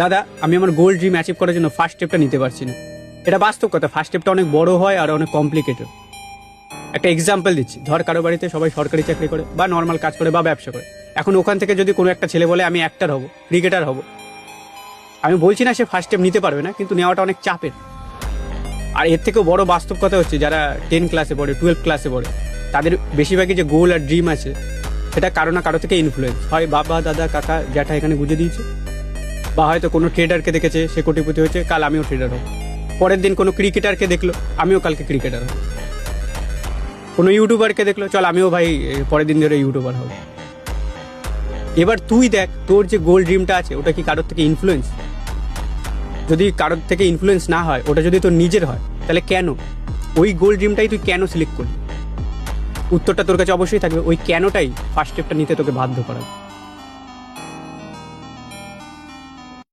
দাদা আমি আমার গোল ড্রিম অ্যাচিভ করার জন্য ফার্স্ট স্টেপটা নিতে পারছি না। এটা বাস্তব কথা, ফার্স্ট স্টেপটা অনেক বড় হয় আর অনেক কমপ্লিকেটেড। একটা এক্সাম্পল দিচ্ছি, ধর কারো বাড়িতে সবাই সরকারি চাকরি করে বা নর্মাল কাজ করে বা ব্যবসা করে। এখন ওখান থেকে যদি কোনো একটা ছেলে বলে আমি অ্যাক্টর হব, ক্রিকেটার হব, আমি বলছি না সে ফার্স্ট স্টেপ নিতে পারবে না, কিন্তু নেওয়াটা অনেক চাপের। আর এর থেকেও বড় বাস্তব কথা হচ্ছে, যারা 10 ক্লাসে পড়ে, 12 ক্লাসে পড়ে, তাদের বেশিরভাগই যে গোল আর ড্রিম আছে সেটা কারো না কারো থেকে ইনফ্লুয়েন্স হয়। বাবা, দাদা, কাকা, জ্যাঠা এখানে বুঝে দিয়েছে, বা হয়তো কোনো ট্রেডারকে দেখেছে, সে কোটিপতি হয়েছে, কাল আমিও ট্রেডার হব। পরের দিন কোনো ক্রিকেটারকে দেখলো, আমিও কালকে ক্রিকেটার হব। কোনো ইউটিউবারকে দেখলো, চল আমিও ভাই পরের দিন ধরে ইউটিউবার হব। এবার তুই দেখ তোর যে গোল ড্রিমটা আছে ওটা কি কারোর থেকে ইনফ্লুয়েন্স? যদি কারোর থেকে ইনফ্লুয়েন্স না হয়, ওটা যদি তোর নিজের হয়, তাহলে কেন ওই গোল ড্রিমটাই তুই কেন সিলেক্ট করলি? উত্তরটা তোর কাছে অবশ্যই থাকবে, ওই কেনটাই ফার্স্ট স্টেপটা নিতে তোকে বাধ্য করাবে।